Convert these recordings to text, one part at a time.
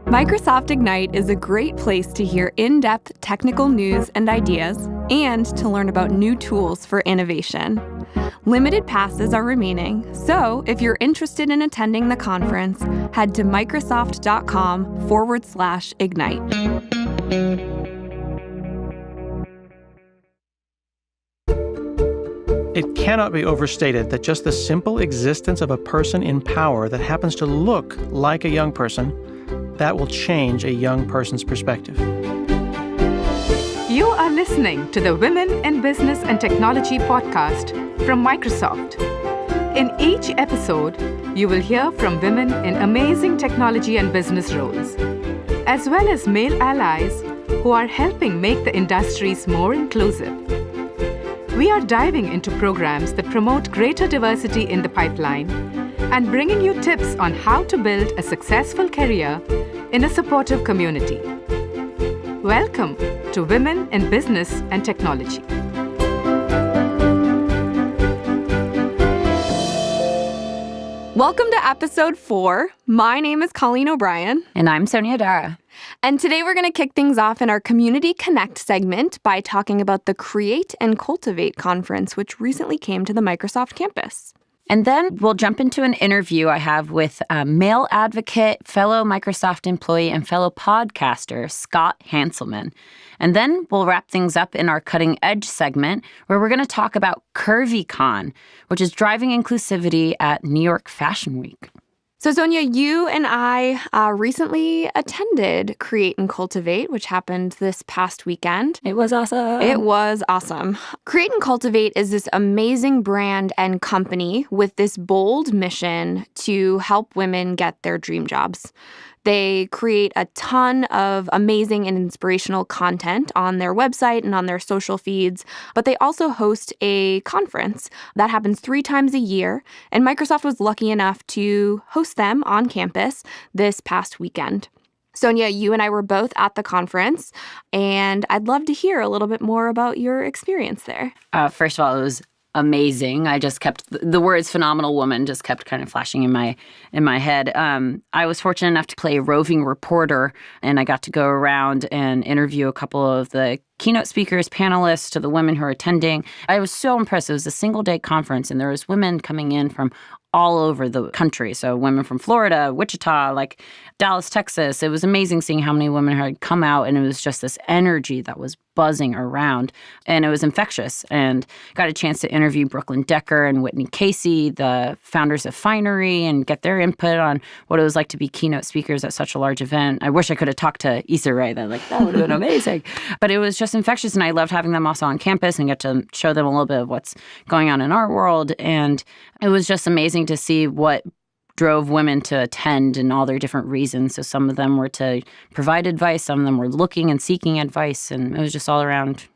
Microsoft Ignite is a great place to hear in-depth technical news and ideas, and to learn about new tools for innovation. Limited passes are remaining, so if you're interested in attending the conference, head to Microsoft.com/Ignite. It cannot be overstated that just the simple existence of a person in power that happens to look like a young person, that will change a young person's perspective. You are listening to the Women in Business and Technology podcast from Microsoft. In each episode, you will hear from women in amazing technology and business roles, as well as male allies who are helping make the industries more inclusive. We are diving into programs that promote greater diversity in the pipeline and bringing you tips on how to build a successful career in a supportive community. Welcome to Women in Business and Technology. Welcome to episode 4. My name is Colleen O'Brien. And I'm Sonia Dara. And today we're going to kick things off in our Community Connect segment by talking about the Create and Cultivate conference, which recently came to the Microsoft campus. And then we'll jump into an interview I have with a male advocate, fellow Microsoft employee, and fellow podcaster, Scott Hanselman. And then we'll wrap things up in our Cutting Edge segment, where we're going to talk about CurvyCon, which is driving inclusivity at New York Fashion Week. So, Sonia, you and I recently attended Create and Cultivate, which happened this past weekend. It was awesome. It was awesome. Create and Cultivate is this amazing brand and company with this bold mission to help women get their dream jobs. They create a ton of amazing and inspirational content on their website and on their social feeds, but they also host a conference that happens 3 times a year, and Microsoft was lucky enough to host them on campus this past weekend. Sonia, you and I were both at the conference, and I'd love to hear a little bit more about your experience there. First of all, it was amazing. I just kept the words "phenomenal woman" just kept kind of flashing in my head. I was fortunate enough to play roving reporter, and I got to go around and interview a couple of the keynote speakers, panelists, to the women who are attending. I was so impressed. It was a single-day conference, and there was women coming in from all over the country. So women from Florida, Wichita, like Dallas, Texas. It was amazing seeing how many women had come out, and it was just this energy that was buzzing around, and it was infectious. And got a chance to interview Brooklyn Decker and Whitney Casey, the founders of Finery, and get their input on what it was like to be keynote speakers at such a large event. I wish I could have talked to Issa Rae. That would have been amazing. But it was just infectious, and I loved having them also on campus and get to show them a little bit of what's going on in our world. And it was just amazing to see what drove women to attend and all their different reasons. So some of them were to provide advice, some of them were looking and seeking advice, and it was just all around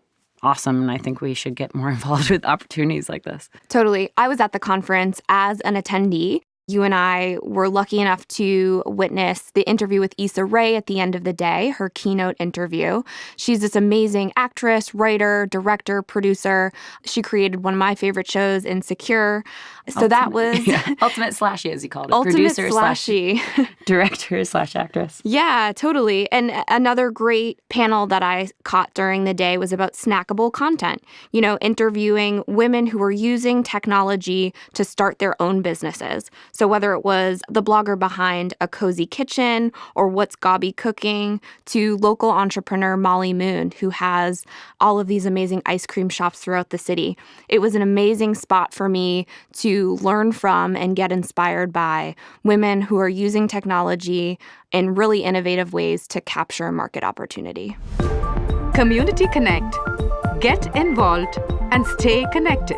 awesome. And I think we should get more involved with opportunities like this. Totally. I was at the conference as an attendee. You and I were lucky enough to witness the interview with Issa Rae at the end of the day, her keynote interview. She's this amazing actress, writer, director, producer. She created one of my favorite shows, Insecure. So that was... Ultimate slashy, as you called it. Ultimate Producer slashy. Director / actress. Yeah, totally. And another great panel that I caught during the day was about snackable content. You know, interviewing women who are using technology to start their own businesses. So whether it was the blogger behind A Cozy Kitchen or What's Gobby Cooking, to local entrepreneur Molly Moon, who has all of these amazing ice cream shops throughout the city. It was an amazing spot for me to learn from and get inspired by women who are using technology in really innovative ways to capture a market opportunity. Community Connect. Get involved and stay connected.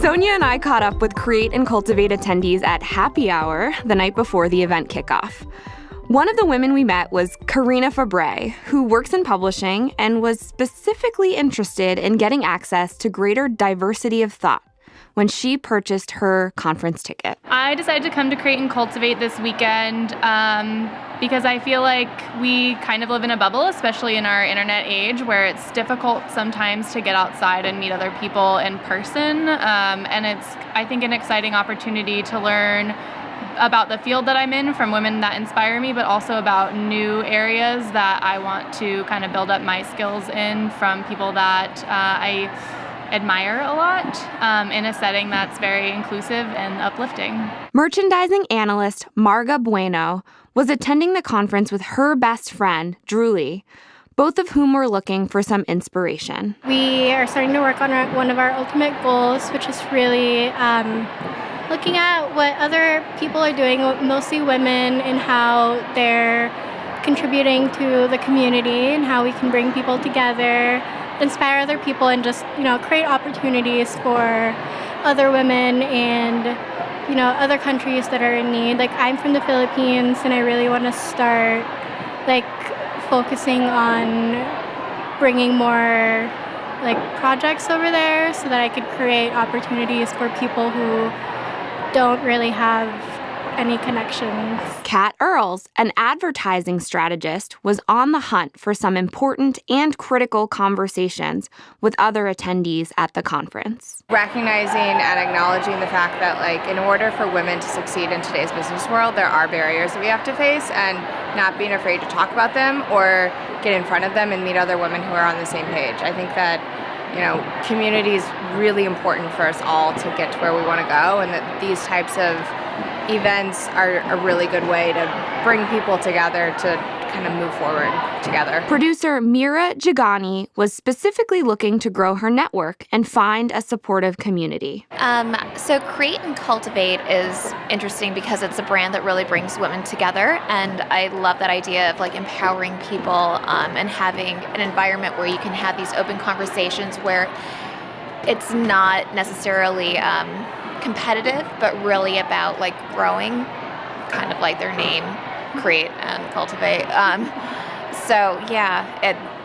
Sonia and I caught up with Create and Cultivate attendees at happy hour the night before the event kickoff. One of the women we met was Karina Fabre, who works in publishing and was specifically interested in getting access to greater diversity of thought when she purchased her conference ticket. I decided to come to Create and Cultivate this weekend because I feel like we kind of live in a bubble, especially in our internet age, where it's difficult sometimes to get outside and meet other people in person. And it's, I think, an exciting opportunity to learn about the field that I'm in from women that inspire me, but also about new areas that I want to kind of build up my skills in from people that I admire a lot in a setting that's very inclusive and uplifting. Merchandising analyst Marga Bueno was attending the conference with her best friend, Druli, both of whom were looking for some inspiration. We are starting to work on one of our ultimate goals, which is really looking at what other people are doing, mostly women, and how they're contributing to the community and how we can bring people together, inspire other people, and just, create opportunities for other women and, other countries that are in need. Like, I'm from the Philippines, and I really want to start, focusing on bringing more, projects over there so that I could create opportunities for people who don't really have any connections. Kat Earls, an advertising strategist, was on the hunt for some important and critical conversations with other attendees at the conference. Recognizing and acknowledging the fact that, in order for women to succeed in today's business world, there are barriers that we have to face, and not being afraid to talk about them or get in front of them and meet other women who are on the same page. I think that community is really important for us all to get to where we want to go, and that these types of events are a really good way to bring people together to kind of move forward together. Producer Mira Jagani was specifically looking to grow her network and find a supportive community. So Create and Cultivate is interesting because it's a brand that really brings women together, and I love that idea of empowering people and having an environment where you can have these open conversations where it's not necessarily competitive, but really about growing, kind of like their name, Create and Cultivate.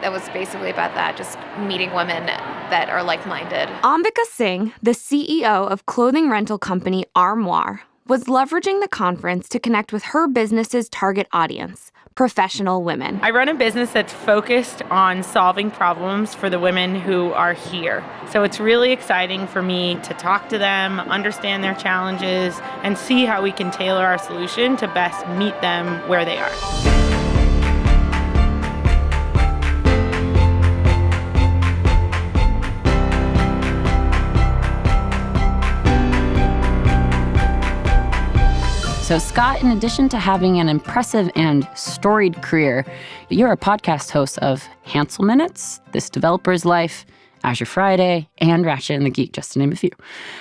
It was basically about that, just meeting women that are like-minded. Ambika Singh, the CEO of clothing rental company Armoire, was leveraging the conference to connect with her business's target audience, professional women. I run a business that's focused on solving problems for the women who are here. So it's really exciting for me to talk to them, understand their challenges, and see how we can tailor our solution to best meet them where they are. So Scott, in addition to having an impressive and storied career, you're a podcast host of Hansel Minutes, This Developer's Life, Azure Friday, and Ratchet and the Geek, just to name a few.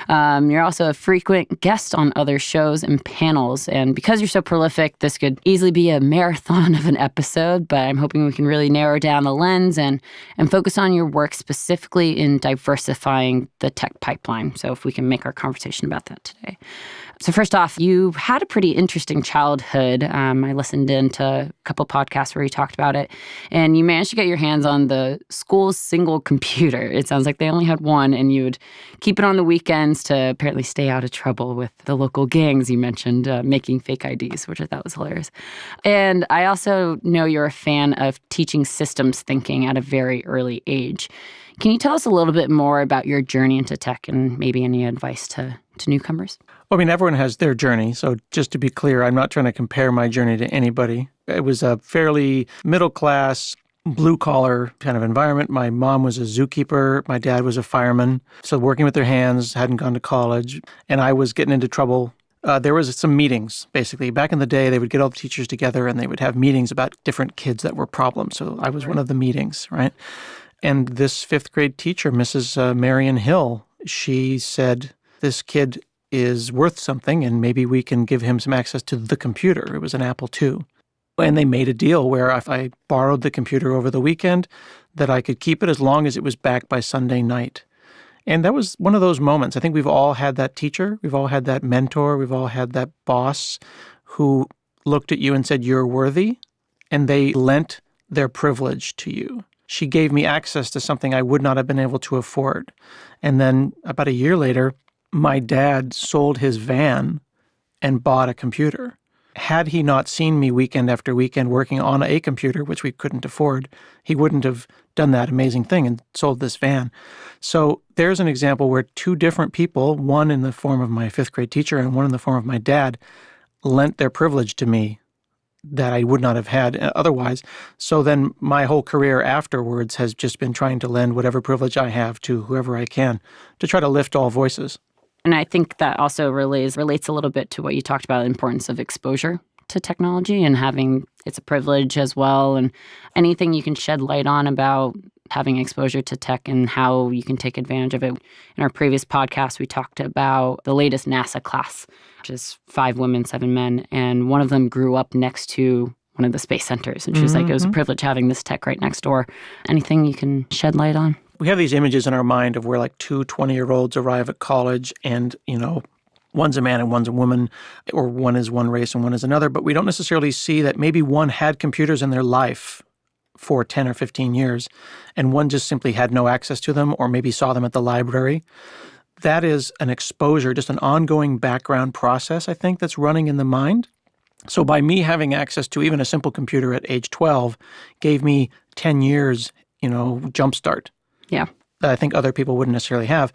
You're also a frequent guest on other shows and panels, and because you're so prolific, this could easily be a marathon of an episode, but I'm hoping we can really narrow down the lens and focus on your work specifically in diversifying the tech pipeline. So if we can make our conversation about that today. So first off, you had a pretty interesting childhood. I listened into a couple podcasts where you talked about it, and you managed to get your hands on the school's single computer. It sounds like they only had one, and you would keep it on the weekends to apparently stay out of trouble with the local gangs you mentioned, making fake IDs, which I thought was hilarious. And I also know you're a fan of teaching systems thinking at a very early age. Can you tell us a little bit more about your journey into tech and maybe any advice to newcomers? Well, everyone has their journey. So just to be clear, I'm not trying to compare my journey to anybody. It was a fairly middle-class, blue-collar kind of environment. My mom was a zookeeper. My dad was a fireman. So working with their hands, hadn't gone to college. And I was getting into trouble. There was some meetings, basically. Back in the day, they would get all the teachers together and they would have meetings about different kids that were problems. So I was one of the meetings, right? And this fifth grade teacher, Mrs. Marion Hill, she said, this kid is worth something and maybe we can give him some access to the computer. It was an Apple II. And they made a deal where if I borrowed the computer over the weekend, that I could keep it as long as it was back by Sunday night. And that was one of those moments. I think we've all had that teacher. We've all had that mentor. We've all had that boss who looked at you and said, you're worthy. And they lent their privilege to you. She gave me access to something I would not have been able to afford. And then about a year later, my dad sold his van and bought a computer. Had he not seen me weekend after weekend working on a computer, which we couldn't afford, he wouldn't have done that amazing thing and sold this van. So there's an example where two different people, one in the form of my fifth grade teacher and one in the form of my dad, lent their privilege to me that I would not have had otherwise. So then my whole career afterwards has just been trying to lend whatever privilege I have to whoever I can to try to lift all voices. And I think that also relates a little bit to what you talked about, the importance of exposure to technology and having it's a privilege as well. And anything you can shed light on about having exposure to tech and how you can take advantage of it. In our previous podcast, we talked about the latest NASA class, which is 5 women, 7 men. And one of them grew up next to one of the space centers. And she was like, it was a privilege having this tech right next door. Anything you can shed light on? We have these images in our mind of where like 2 20-year-olds arrive at college and, one's a man and one's a woman, or one is one race and one is another. But we don't necessarily see that maybe one had computers in their life for 10 or 15 years, and one just simply had no access to them or maybe saw them at the library. That is an exposure, just an ongoing background process, I think, that's running in the mind. So by me having access to even a simple computer at age 12 gave me 10 years, jumpstart. Yeah. That I think other people wouldn't necessarily have.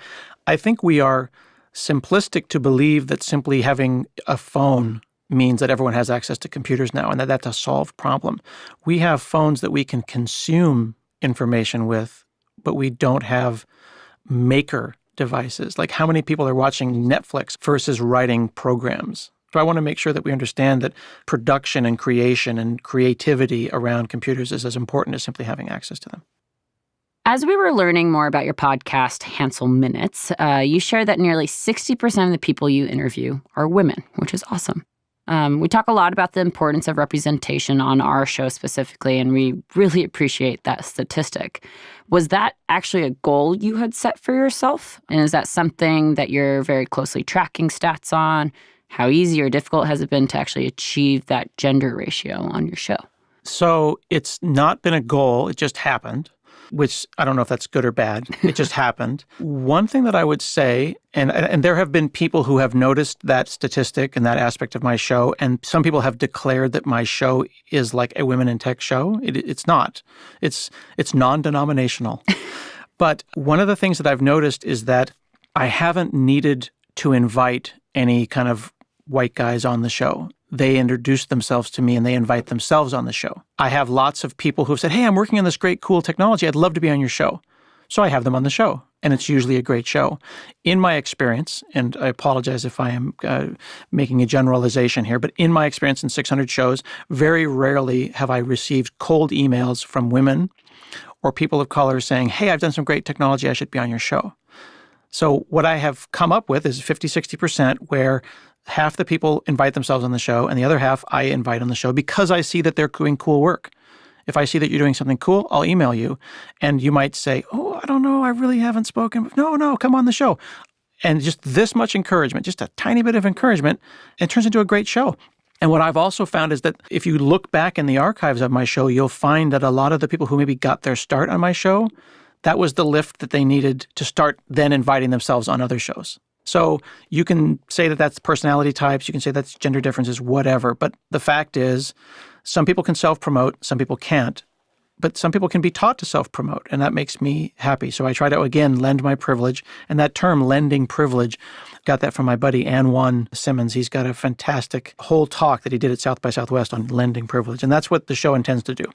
I think we are simplistic to believe that simply having a phone means that everyone has access to computers now and that that's a solved problem. We have phones that we can consume information with, but we don't have maker devices. Like how many people are watching Netflix versus writing programs? So I want to make sure that we understand that production and creation and creativity around computers is as important as simply having access to them. As we were learning more about your podcast, Hansel Minutes, you shared that nearly 60% of the people you interview are women, which is awesome. We talk a lot about the importance of representation on our show specifically, and we really appreciate that statistic. Was that actually a goal you had set for yourself? And is that something that you're very closely tracking stats on? How easy or difficult has it been to actually achieve that gender ratio on your show? So it's not been a goal. It just happened, which I don't know if that's good or bad. It just happened. One thing that I would say, and there have been people who have noticed that statistic and that aspect of my show, and some people have declared that my show is like a women in tech show. It's not. It's non-denominational. But one of the things that I've noticed is that I haven't needed to invite any kind of white guys on the show. They introduce themselves to me and they invite themselves on the show. I have lots of people who have said, hey, I'm working on this great, cool technology. I'd love to be on your show. So I have them on the show, and it's usually a great show. In my experience, and I apologize if I am making a generalization here, but in my experience in 600 shows, very rarely have I received cold emails from women or people of color saying, hey, I've done some great technology. I should be on your show. So what I have come up with is 50-60% where half the people invite themselves on the show and the other half I invite on the show because I see that they're doing cool work. If I see that you're doing something cool, I'll email you. And you might say, oh, I don't know, I really haven't spoken. No, come on the show. And just this much encouragement, just a tiny bit of encouragement, it turns into a great show. And what I've also found is that if you look back in the archives of my show, you'll find that a lot of the people who maybe got their start on my show, that was the lift that they needed to start then inviting themselves on other shows. So you can say that that's personality types, you can say that's gender differences, whatever. But the fact is, some people can self-promote, some people can't. But some people can be taught to self-promote, and that makes me happy. So I try to, again, lend my privilege. And that term, lending privilege, got that from my buddy, Anwan Simmons. He's got a fantastic whole talk that he did at South by Southwest on lending privilege. And that's what the show intends to do.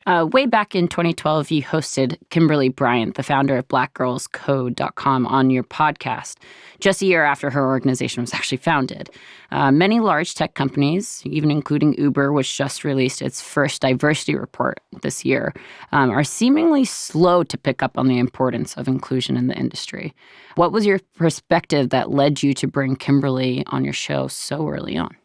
Way back in 2012, you hosted Kimberly Bryant, the founder of BlackGirlsCode.com, on your podcast, just a year after her organization was actually founded. Many large tech companies, even including Uber, which just released its first diversity report this year, are seemingly slow to pick up on the importance of inclusion in the industry. What was your perspective that led you to bring Kimberly on your show so early on?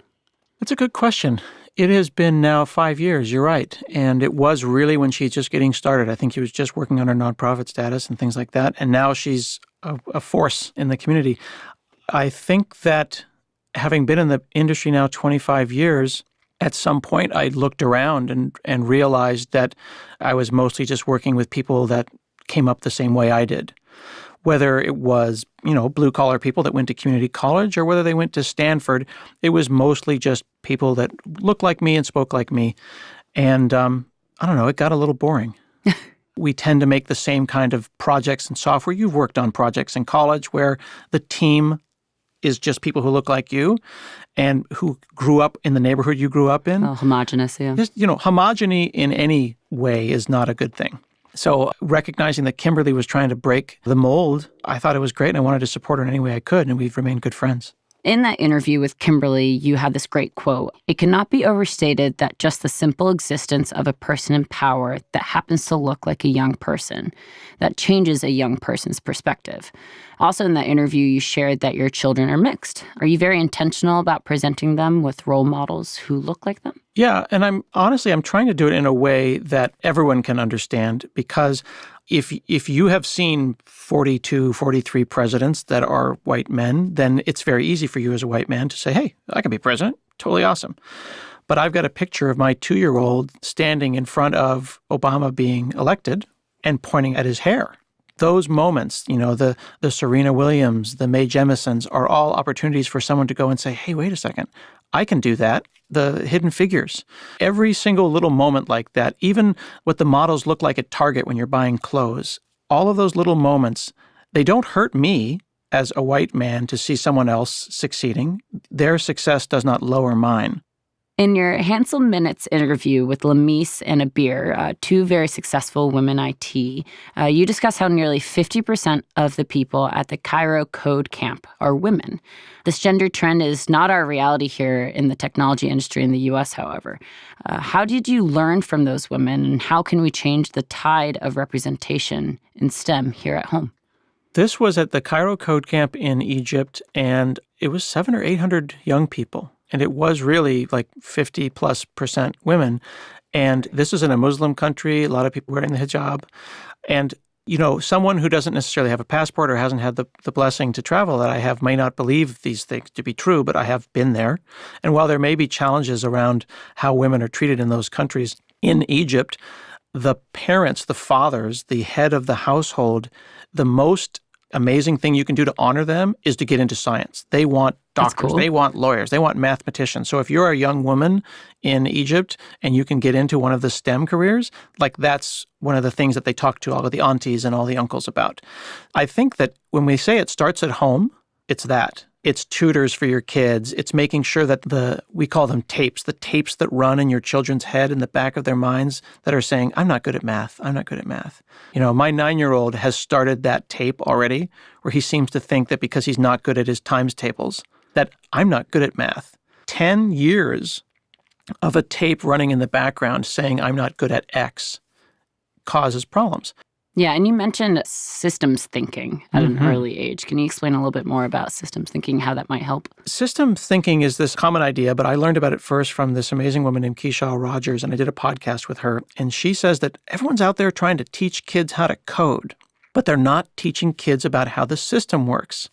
That's a good question. It has been now 5 years, you're right. And it was really when she's just getting started. I think she was just working on her nonprofit status and things like that. And now she's a force in the community. I think that having been in the industry now 25 years, at some point I looked around and realized that I was mostly just working with people that came up the same way I did. Whether it was, blue-collar people that went to community college or whether they went to Stanford, it was mostly just people that looked like me and spoke like me. And I don't know, it got a little boring. We tend to make the same kind of projects and software. You've worked on projects in college where the team is just people who look like you and who grew up in the neighborhood you grew up in. Oh, homogenous, yeah. Just, homogeny in any way is not a good thing. So recognizing that Kimberly was trying to break the mold, I thought it was great, and I wanted to support her in any way I could, and we've remained good friends. In that interview with Kimberly, you had this great quote. It cannot be overstated that just the simple existence of a person in power that happens to look like a young person, that changes a young person's perspective. Also in that interview, you shared that your children are mixed. Are you very intentional about presenting them with role models who look like them? Yeah, and I'm trying to do it in a way that everyone can understand, because if you have seen 42, 43 presidents that are white men, then it's very easy for you as a white man to say, hey, I can be president. Totally awesome. But I've got a picture of my 2-year-old standing in front of Obama being elected and pointing at his hair. Those moments, the Serena Williams, the Mae Jemisons, are all opportunities for someone to go and say, hey, wait a second, I can do that. The Hidden Figures. Every single little moment like that, even what the models look like at Target when you're buying clothes, all of those little moments, they don't hurt me as a white man to see someone else succeeding. Their success does not lower mine. In your Hansel Minutes interview with Lamise and Abir, two very successful women IT, you discuss how nearly 50% of the people at the Cairo Code Camp are women. This gender trend is not our reality here in the technology industry in the U.S., however. How did you learn from those women, and how can we change the tide of representation in STEM here at home? This was at the Cairo Code Camp in Egypt, and it was 700 or 800 young people. And it was really like 50+% women. And this is in a Muslim country, a lot of people wearing the hijab. And, someone who doesn't necessarily have a passport or hasn't had the blessing to travel that I have may not believe these things to be true, but I have been there. And while there may be challenges around how women are treated in those countries, in Egypt, the parents, the fathers, the head of the household, the most amazing thing you can do to honor them is to get into science. They want doctors, they want lawyers, they want mathematicians. So if you're a young woman in Egypt and you can get into one of the STEM careers, that's one of the things that they talk to all of the aunties and all the uncles about. I think that when we say it starts at home, it's that. It's tutors for your kids. It's making sure that we call them tapes, the tapes that run in your children's head in the back of their minds that are saying, I'm not good at math. I'm not good at math. My 9-year-old has started that tape already where he seems to think that because he's not good at his times tables, that I'm not good at math. 10 years of a tape running in the background saying I'm not good at X causes problems. Yeah, and you mentioned systems thinking at an early age. Can you explain a little bit more about systems thinking, how that might help? Systems thinking is this common idea, but I learned about it first from this amazing woman named Keisha Rogers, and I did a podcast with her. And she says that everyone's out there trying to teach kids how to code, but they're not teaching kids about how the system works.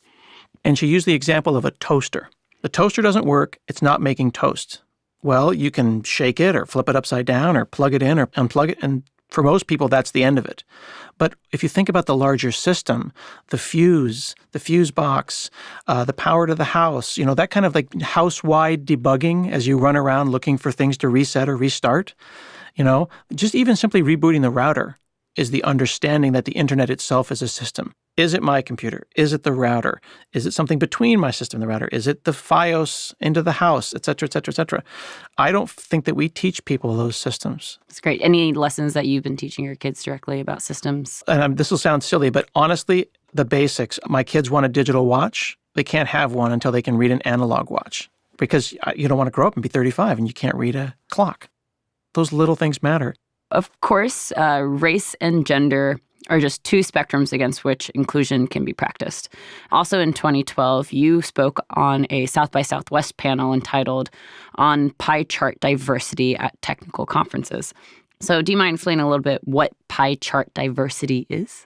And she used the example of a toaster. The toaster doesn't work. It's not making toast. Well, you can shake it or flip it upside down or plug it in or unplug it, and for most people, that's the end of it. But if you think about the larger system, the fuse box, the power to the house, that kind of like house-wide debugging as you run around looking for things to reset or restart, just even simply rebooting the router is the understanding that the internet itself is a system. Is it my computer? Is it the router? Is it something between my system and the router? Is it the FiOS into the house, et cetera, et cetera, et cetera? I don't think that we teach people those systems. That's great. Any lessons that you've been teaching your kids directly about systems? And this will sound silly, but honestly, the basics. My kids want a digital watch. They can't have one until they can read an analog watch because you don't want to grow up and be 35 and you can't read a clock. Those little things matter. Of course, race and gender are just two spectrums against which inclusion can be practiced. Also in 2012, you spoke on a South by Southwest panel entitled On Pie Chart Diversity at Technical Conferences. So do you mind explaining a little bit what pie chart diversity is?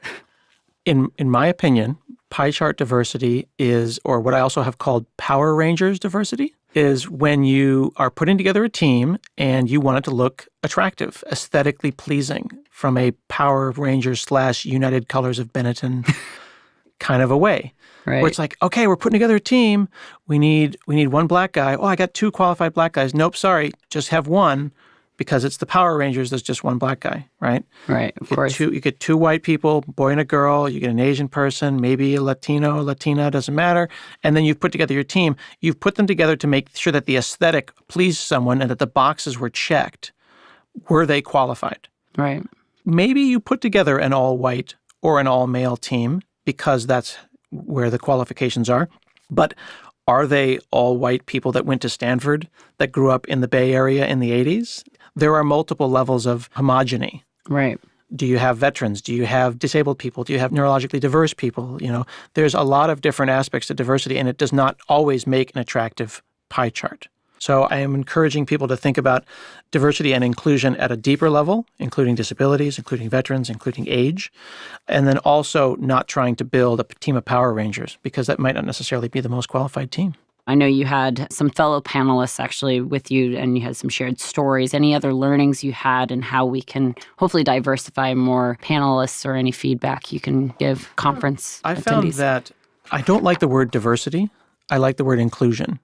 In my opinion, pie chart diversity is, or what I also have called Power Rangers diversity, is when you are putting together a team and you want it to look attractive, aesthetically pleasing from a Power Rangers / United Colors of Benetton kind of a way. Right. Where it's like, okay, we're putting together a team. We need one black guy. Oh, I got 2 qualified black guys. Nope, sorry, just have one because it's the Power Rangers, there's just one black guy, right? Right, of course. You get two white people, boy and a girl, you get an Asian person, maybe a Latino, Latina, doesn't matter. And then you've put together your team. You've put them together to make sure that the aesthetic pleased someone and that the boxes were checked. Were they qualified? Right. Maybe you put together an all-white or an all-male team because that's where the qualifications are. But are they all white people that went to Stanford, that grew up in the Bay Area in the 80s? There are multiple levels of homogeny. Right. Do you have veterans? Do you have disabled people? Do you have neurologically diverse people? There's a lot of different aspects to diversity, and it does not always make an attractive pie chart. So I am encouraging people to think about diversity and inclusion at a deeper level, including disabilities, including veterans, including age, and then also not trying to build a team of Power Rangers, because that might not necessarily be the most qualified team. I know you had some fellow panelists actually with you, and you had some shared stories. Any other learnings you had, and how we can hopefully diversify more panelists, or any feedback you can give conference I attendees? found that I don't like the word diversity. I like the word inclusion.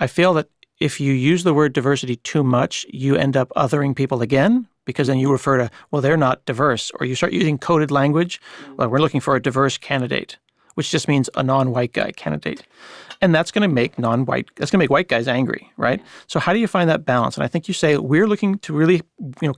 I feel that if you use the word diversity too much, you end up othering people again, because then you refer to, well, they're not diverse, or you start using coded language. Well, we're looking for a diverse candidate, which just means a non-white guy candidate. And that's going to make white guys angry, right? So how do you find that balance? And I think you say, we're looking to really,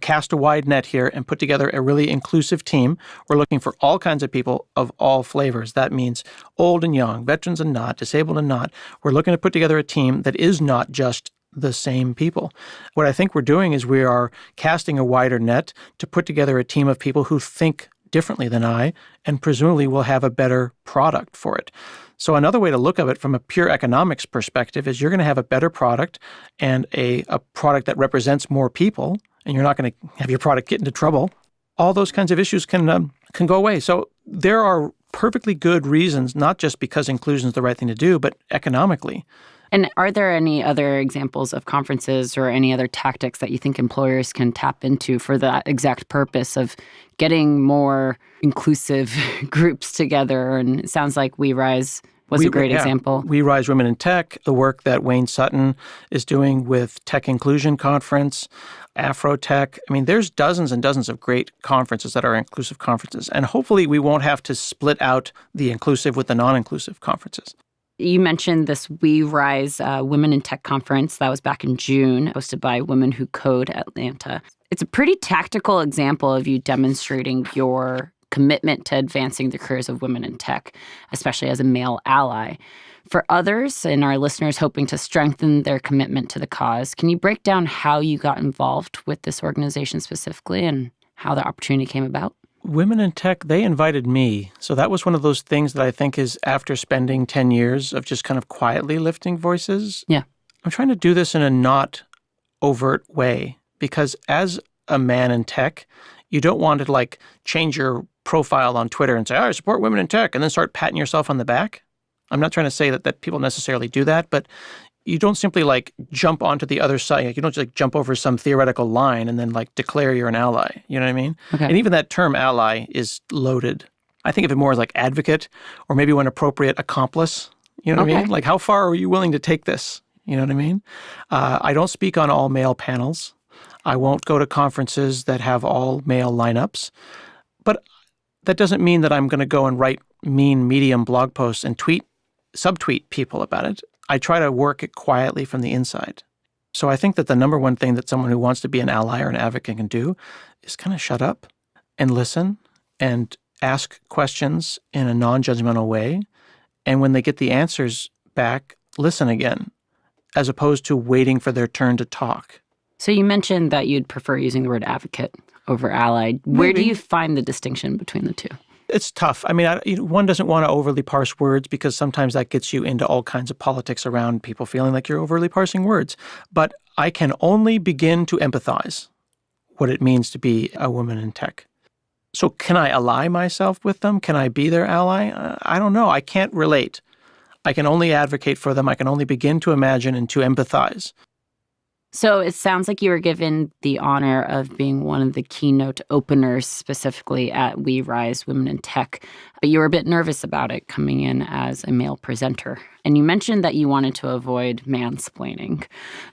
cast a wide net here and put together a really inclusive team. We're looking for all kinds of people of all flavors. That means old and young, veterans and not, disabled and not. We're looking to put together a team that is not just the same people. What I think we're doing is we are casting a wider net to put together a team of people who think differently than I, and presumably will have a better product for it. So another way to look at it from a pure economics perspective is you're going to have a better product, and a product that represents more people, and you're not going to have your product get into trouble. All those kinds of issues can go away. So there are perfectly good reasons, not just because inclusion is the right thing to do, but economically. And are there any other examples of conferences or any other tactics that you think employers can tap into for that exact purpose of getting more inclusive groups together? And it sounds like We Rise was a great example. We Rise Women in Tech, the work that Wayne Sutton is doing with Tech Inclusion Conference, Afrotech. I mean, there's dozens and dozens of great conferences that are inclusive conferences. And hopefully we won't have to split out the inclusive with the non-inclusive conferences. You mentioned this We Rise Women in Tech conference. That was back in June, hosted by Women Who Code Atlanta. It's a pretty tactical example of you demonstrating your commitment to advancing the careers of women in tech, especially as a male ally. For others and our listeners hoping to strengthen their commitment to the cause, can you break down how you got involved with this organization specifically and how the opportunity came about? Women in Tech, they invited me. So that was one of those things that I think is after spending 10 years of just kind of quietly lifting voices. Yeah. I'm trying to do this in a not overt way, because as a man in tech, you don't want to change your profile on Twitter and say, I support women in tech, and then start patting yourself on the back. I'm not trying to say that people necessarily do that, but you don't simply jump onto the other side. You don't just jump over some theoretical line and then declare you're an ally. You know what I mean? Okay. And even that term ally is loaded. I think of it more as advocate, or maybe when appropriate, accomplice. You know what I mean? How far are you willing to take this? You know what I mean? I don't speak on all male panels. I won't go to conferences that have all male lineups. But that doesn't mean that I'm going to go and write mean Medium blog posts and subtweet people about it. I try to work it quietly from the inside. So I think that the number one thing that someone who wants to be an ally or an advocate can do is kind of shut up and listen and ask questions in a non-judgmental way. And when they get the answers back, listen again, as opposed to waiting for their turn to talk. So you mentioned that you'd prefer using the word advocate over ally. Where do you find the distinction between the two? It's tough. I mean, one doesn't want to overly parse words, because sometimes that gets you into all kinds of politics around people feeling like you're overly parsing words. But I can only begin to empathize what it means to be a woman in tech. So can I ally myself with them? Can I be their ally? I don't know. I can't relate. I can only advocate for them. I can only begin to imagine and to empathize. So it sounds like you were given the honor of being one of the keynote openers specifically at We Rise Women in Tech, but you were a bit nervous about it coming in as a male presenter. And you mentioned that you wanted to avoid mansplaining.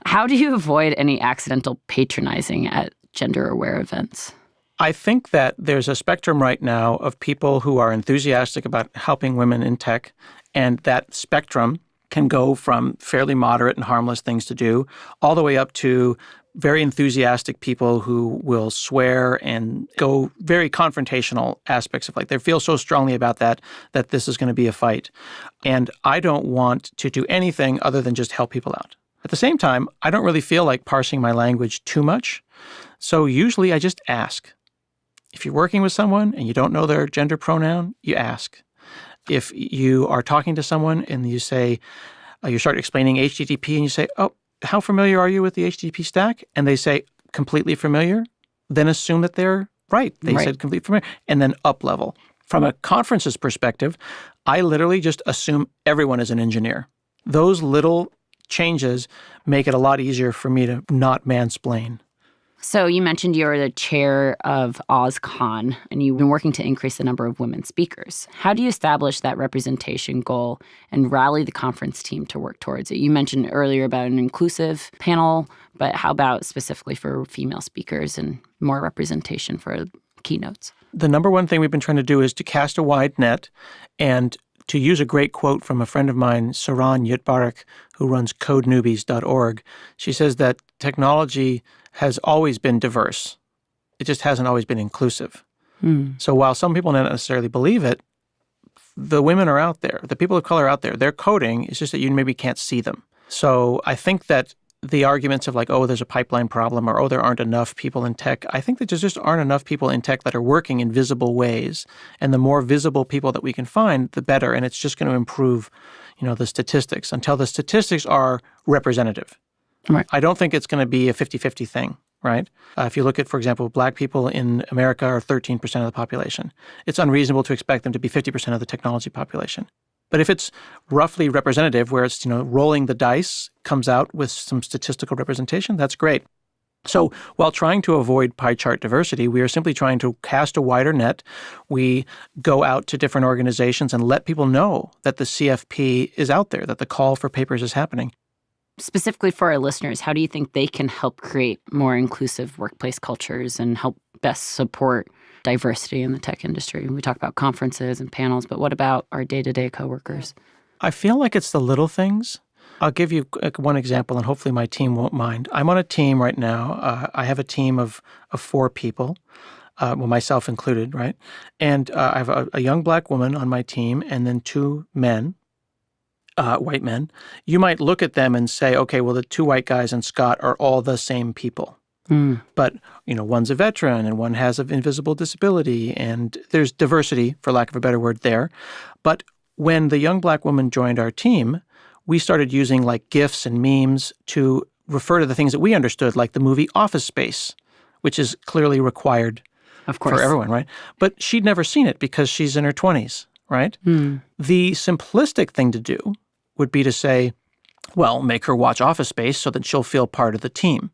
How do you avoid any accidental patronizing at gender-aware events? I think that there's a spectrum right now of people who are enthusiastic about helping women in tech, and that spectrum can go from fairly moderate and harmless things to do all the way up to very enthusiastic people who will swear and go very confrontational aspects of they feel so strongly about that this is going to be a fight. And I don't want to do anything other than just help people out. At the same time, I don't really feel like parsing my language too much. So usually I just ask. If you're working with someone and you don't know their gender pronoun, you ask. If you are talking to someone and you say, you start explaining HTTP and you say, oh, how familiar are you with the HTTP stack? And they say, completely familiar, then assume that they're right. They said completely familiar, and then up level. From a conference's perspective, I literally just assume everyone is an engineer. Those little changes make it a lot easier for me to not mansplain. So you mentioned you're the chair of OzCon, and you've been working to increase the number of women speakers. How do you establish that representation goal and rally the conference team to work towards it? You mentioned earlier about an inclusive panel, but how about specifically for female speakers and more representation for keynotes? The number one thing we've been trying to do is to cast a wide net, and to use a great quote from a friend of mine, Saran Yitbarek, who runs codenewbies.org. She says that technology has always been diverse. It just hasn't always been inclusive. So while some people don't necessarily believe it, the women are out there. The people of color are out there. They're coding. It's just that you maybe can't see them. So I think that the arguments of oh, there's a pipeline problem, or, oh, there aren't enough people in tech. I think that there just aren't enough people in tech that are working in visible ways. And the more visible people that we can find, the better. And it's just going to improve, the statistics until the statistics are representative. Right. I don't think it's going to be a 50-50 thing, right? If you look at, for example, Black people in America are 13% of the population. It's unreasonable to expect them to be 50% of the technology population. But if it's roughly representative, where it's, rolling the dice, comes out with some statistical representation, that's great. So while trying to avoid pie chart diversity, we are simply trying to cast a wider net. We go out to different organizations and let people know that the CFP is out there, that the call for papers is happening. Specifically for our listeners, how do you think they can help create more inclusive workplace cultures and help best support diversity in the tech industry? We talk about conferences and panels, but what about our day-to-day coworkers? I feel like it's the little things. I'll give you one example, and hopefully my team won't mind. I'm on a team right now. I have a team of 4 people, myself included, right? And I have a young Black woman on my team and then 2 men, white men. You might look at them and say, okay, well, the 2 white guys and Scott are all the same people. But, one's a veteran and one has an invisible disability, and there's diversity, for lack of a better word, there. But when the young Black woman joined our team, we started using GIFs and memes to refer to the things that we understood, like the movie Office Space, which is clearly required for everyone, right? But she'd never seen it because she's in her 20s, right? The simplistic thing to do would be to say, well, make her watch Office Space so that she'll feel part of the team.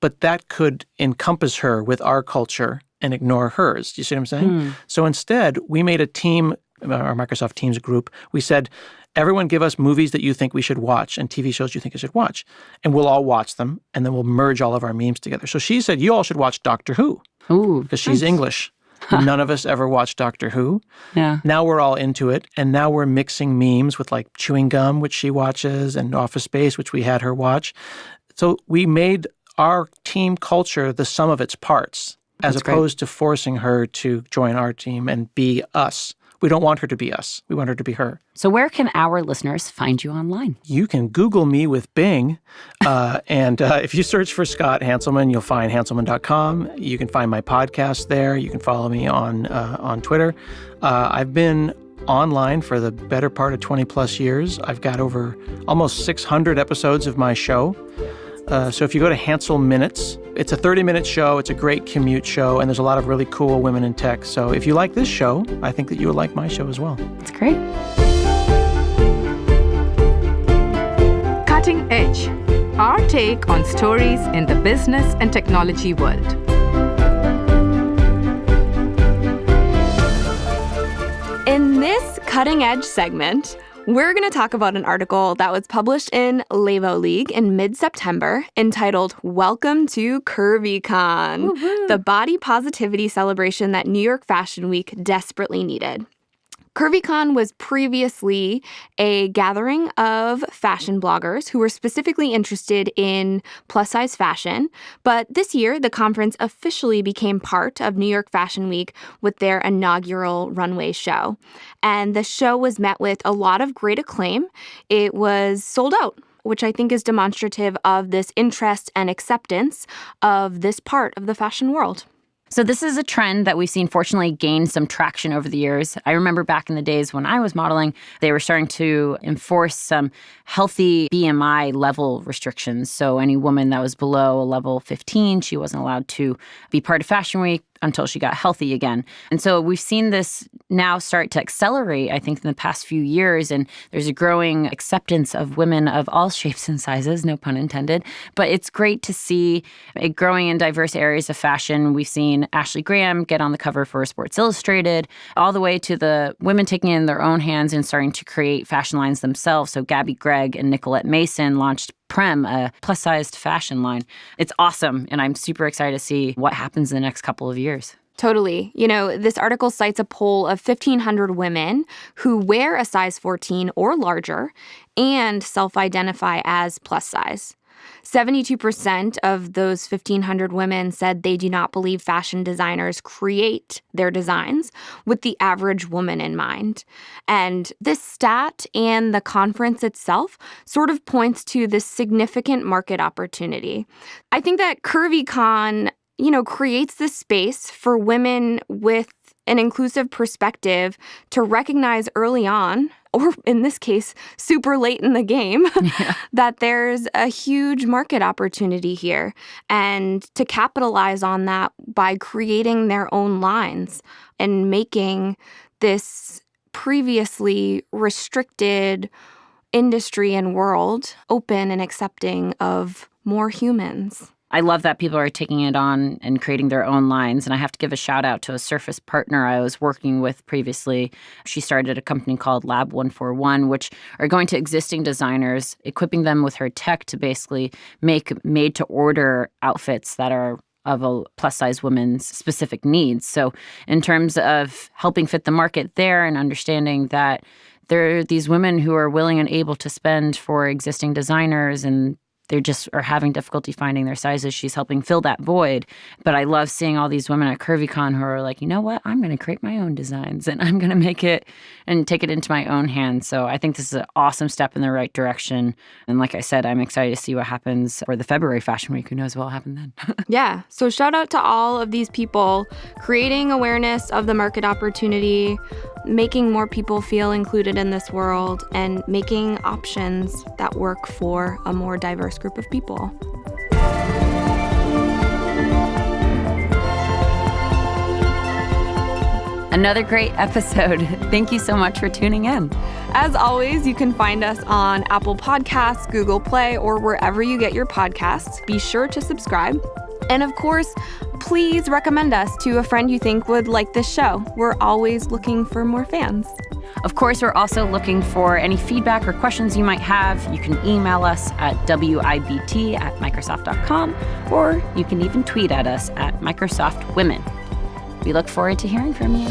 But that could encompass her with our culture and ignore hers. Do you see what I'm saying? So instead, we made a team, our Microsoft Teams group. We said, everyone give us movies that you think we should watch and TV shows you think I should watch. And we'll all watch them, and then we'll merge all of our memes together. So she said, you all should watch Doctor Who. Because she's English. None of us ever watched Doctor Who. Yeah. Now we're all into it, and now we're mixing memes with Chewing Gum, which she watches, and Office Space, which we had her watch. So we made our team culture the sum of its parts, as opposed to forcing her to join our team and be us. We don't want her to be us. We want her to be her. So where can our listeners find you online? You can Google me with Bing. And if you search for Scott Hanselman, you'll find hanselman.com. You can find my podcast there. You can follow me on Twitter. I've been online for the better part of 20 plus years. I've got over almost 600 episodes of my show. So if you go to Hansel Minutes, it's a 30-minute show. It's a great commute show, and there's a lot of really cool women in tech. So if you like this show, I think that you would like my show as well. That's great. Cutting Edge, our take on stories in the business and technology world. In this cutting edge segment, we're going to talk about an article that was published in Levo League in mid-September entitled Welcome to CurvyCon, the body positivity celebration that New York Fashion Week desperately needed. CurvyCon was previously a gathering of fashion bloggers who were specifically interested in plus-size fashion, but this year the conference officially became part of New York Fashion Week with their inaugural runway show. And the show was met with a lot of great acclaim. It was sold out, which I think is demonstrative of this interest and acceptance of this part of the fashion world. So this is a trend that we've seen, fortunately, gain some traction over the years. I remember back in the days when I was modeling, they were starting to enforce some healthy BMI level restrictions. So any woman that was below a level 15, she wasn't allowed to be part of Fashion Week until she got healthy again. And so we've seen this now start to accelerate, I think, in the past few years. And there's a growing acceptance of women of all shapes and sizes, no pun intended. But it's great to see it growing in diverse areas of fashion. We've seen Ashley Graham get on the cover for Sports Illustrated, all the way to the women taking it in their own hands and starting to create fashion lines themselves. So Gabby Gregg and Nicolette Mason launched Prem, a plus-sized fashion line. It's awesome, and I'm super excited to see what happens in the next couple of years. Totally. You know, this article cites a poll of 1,500 women who wear a size 14 or larger and self-identify as plus size. 72% of those 1,500 women said they do not believe fashion designers create their designs with the average woman in mind. And this stat and the conference itself sort of points to this significant market opportunity. I think that CurvyCon, creates this space for women with an inclusive perspective to recognize early on, or in this case, super late in the game, that there's a huge market opportunity here, and to capitalize on that by creating their own lines and making this previously restricted industry and world open and accepting of more humans. I love that people are taking it on and creating their own lines. And I have to give a shout out to a Surface partner I was working with previously. She started a company called Lab 141, which are going to existing designers, equipping them with her tech to basically make made-to-order outfits that are of a plus-size woman's specific needs. So in terms of helping fit the market there and understanding that there are these women who are willing and able to spend for existing designers, and they just are having difficulty finding their sizes. She's helping fill that void. But I love seeing all these women at CurvyCon who are like, you know what? I'm going to create my own designs and I'm going to make it and take it into my own hands. So I think this is an awesome step in the right direction. And like I said, I'm excited to see what happens for the February Fashion Week. Who knows what will happen then? Yeah. So shout out to all of these people creating awareness of the market opportunity, making more people feel included in this world, and making options that work for a more diverse group of people. Another great episode. Thank you so much for tuning in. As always, you can find us on Apple Podcasts, Google Play, or wherever you get your podcasts. Be sure to subscribe. And of course, please recommend us to a friend you think would like this show. We're always looking for more fans. Of course, we're also looking for any feedback or questions you might have. You can email us at wibt@microsoft.com, or you can even tweet at us at MicrosoftWomen. We look forward to hearing from you.